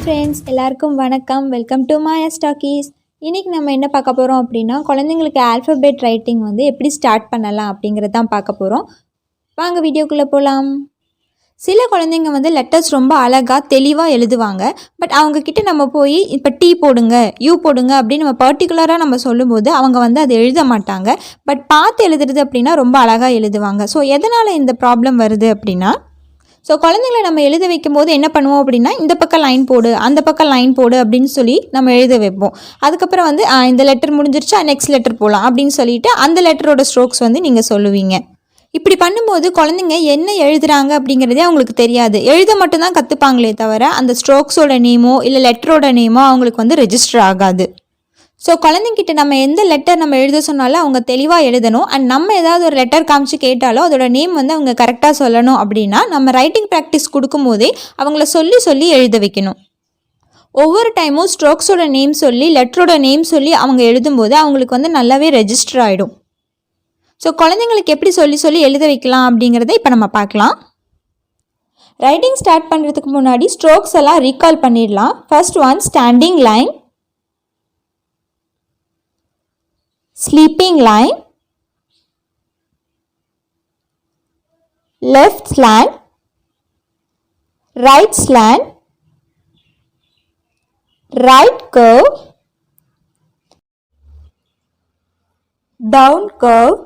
Friends, எல்லாருக்கும் வணக்கம். Welcome to Talkies. இன்றைக்கி நம்ம என்ன பார்க்க போகிறோம் அப்படின்னா, குழந்தைங்களுக்கு ஆல்ஃபபெட் ரைட்டிங் வந்து எப்படி ஸ்டார்ட் பண்ணலாம் அப்படிங்கிறது தான் பார்க்க போகிறோம். வாங்க வீடியோக்குள்ளே போகலாம். சில குழந்தைங்க வந்து லெட்டர்ஸ் ரொம்ப அழகாக தெளிவாக எழுதுவாங்க. பட் அவங்கக்கிட்ட நம்ம போய் இப்போ டி போடுங்க, யூ போடுங்க அப்படின்னு நம்ம பர்டிகுலராக நம்ம சொல்லும்போது அவங்க வந்து அதை எழுத மாட்டாங்க. பட் பார்த்து எழுதுறது அப்படின்னா ரொம்ப அழகாக எழுதுவாங்க. ஸோ எதனால் இந்த ப்ராப்ளம் வருது அப்படின்னா, ஸோ குழந்தைங்களை நம்ம எழுத வைக்கும்போது என்ன பண்ணுவோம் அப்படின்னா, இந்த பக்கம் லைன் போடு, அந்த பக்கம் லைன் போடு அப்படின்னு சொல்லி நம்ம எழுத வைப்போம். அதுக்கப்புறம் வந்து இந்த லெட்டர் முடிஞ்சிருச்சா, நெக்ஸ்ட் லெட்டர் போகலாம் அப்படின்னு சொல்லிட்டு அந்த லெட்டரோட ஸ்ட்ரோக்ஸ் வந்து நீங்கள் சொல்லுவீங்க. இப்படி பண்ணும்போது குழந்தைங்க என்ன எழுதுறாங்க அப்படிங்கிறதே அவங்களுக்கு தெரியாது. எழுத மட்டும்தான் கற்றுப்பாங்களே தவிர அந்த ஸ்ட்ரோக்ஸோட நேமோ இல்லை லெட்டரோட நேமோ அவங்களுக்கு வந்து ரெஜிஸ்டர் ஆகாது. ஸோ குழந்தைங்கிட்ட நம்ம எந்த லெட்டர் நம்ம எழுத சொன்னாலும் அவங்க தெளிவாக எழுதணும். அண்ட் நம்ம ஏதாவது ஒரு லெட்டர் காமிச்சு கேட்டாலும் அதோட நேம் வந்து அவங்க கரெக்டாக சொல்லணும். அப்படின்னா நம்ம ரைட்டிங் ப்ராக்டிஸ் கொடுக்கும்போதே அவங்கள சொல்லி எழுத வைக்கணும். ஒவ்வொரு டைமும் ஸ்ட்ரோக்ஸோட நேம் சொல்லி லெட்டரோட நேம் சொல்லி அவங்க எழுதும்போது அவங்களுக்கு வந்து நல்லாவே ரெஜிஸ்டர் ஆகிடும். ஸோ குழந்தைங்களுக்கு எப்படி சொல்லி எழுத வைக்கலாம் அப்படிங்கிறத இப்போ நம்ம பார்க்கலாம். ரைட்டிங் ஸ்டார்ட் பண்ணுறதுக்கு முன்னாடி ஸ்ட்ரோக்ஸ் எல்லாம் ரீகால் பண்ணிடலாம். First one standing line, sleeping line, left slant, right slant, right curve, down curve,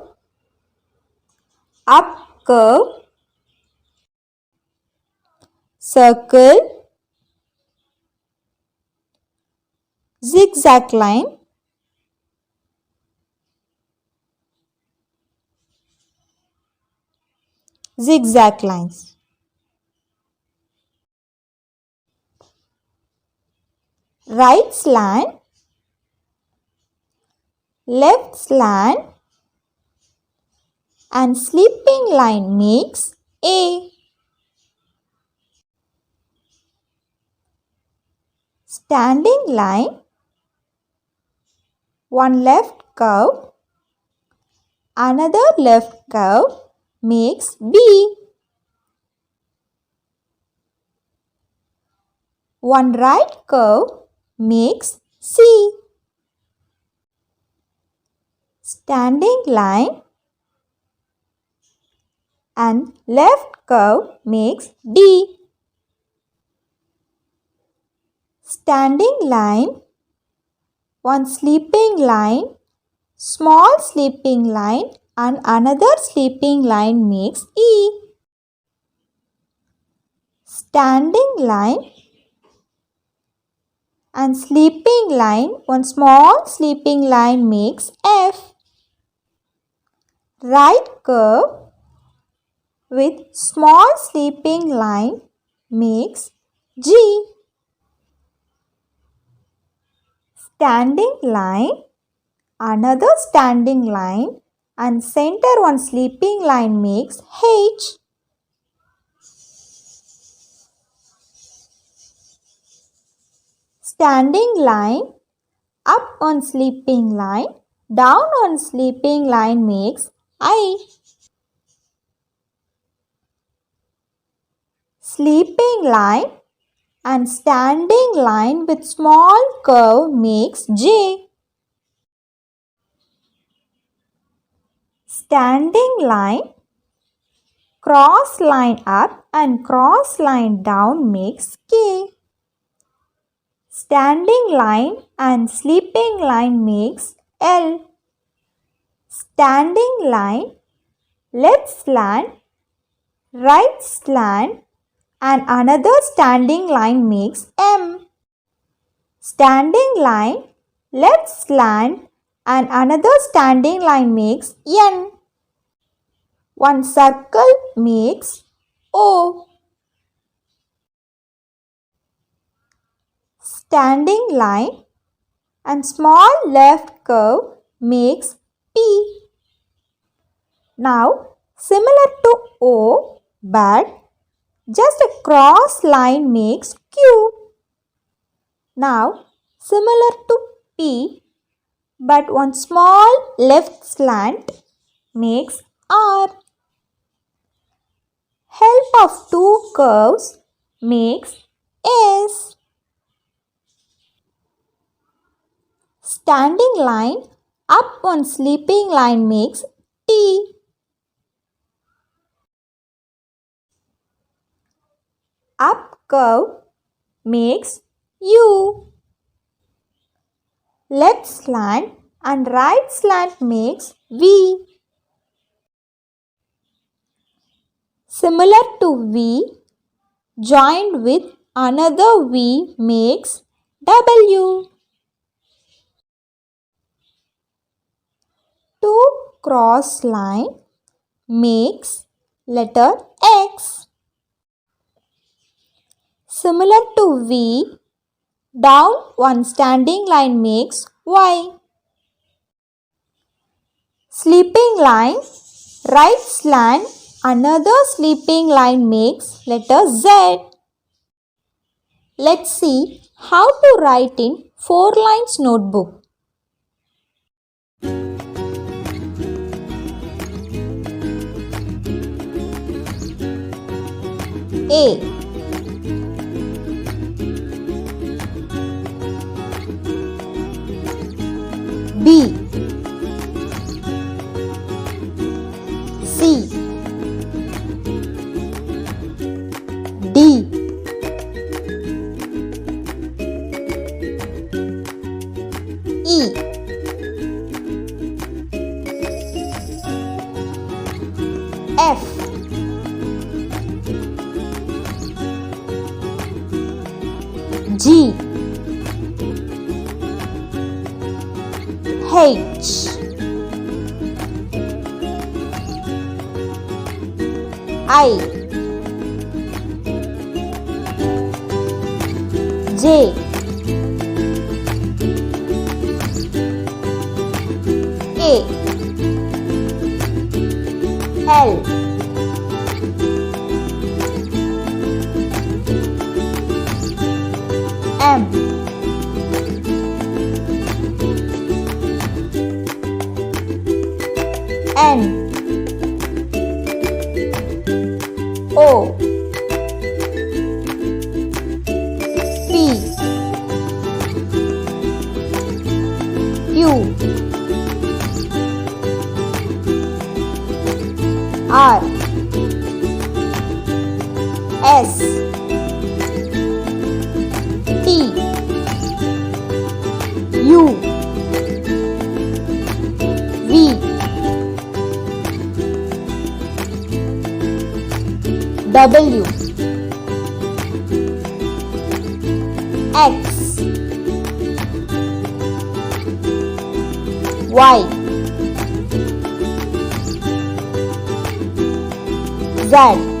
up curve, circle, zigzag line, zigzag lines. Right slant, left slant and sleeping line makes A. Standing line, one left curve, another left curve makes B. One right curve makes C. Standing line and left curve makes D. Standing line, one sleeping line, small sleeping line and another sleeping line makes E. Standing line and sleeping line, one small sleeping line makes F. Right curve with small sleeping line makes G. Standing line, another standing line and center one sleeping line makes H. Standing line, up one sleeping line, down one sleeping line makes I. Sleeping line and standing line with small curve makes J. Standing line, cross line up and cross line down makes K. Standing line and sleeping line makes L. Standing line, left slant, right slant and another standing line makes M. Standing line, left slant and another standing line makes N. One circle makes O. Standing line and small left curve makes P. Now similar to O but just a cross line makes Q. Now similar to P but one small left slant makes R. Help of two curves makes S. standing line, up one sleeping line makes T. Up curve makes U. Left slant and right slant makes V. Similar to V, joined with another V makes W. Two cross line makes letter X. Similar to V, down one standing line makes Y. Sleeping line, right slant, another sleeping line makes letter Z. Let's see how to write in 4 lines notebook. A. B. C. D. E. F. G. H. I. J. K. L. M. N. O. P. Q. R. S. T. U. V. W. X. Y. Z.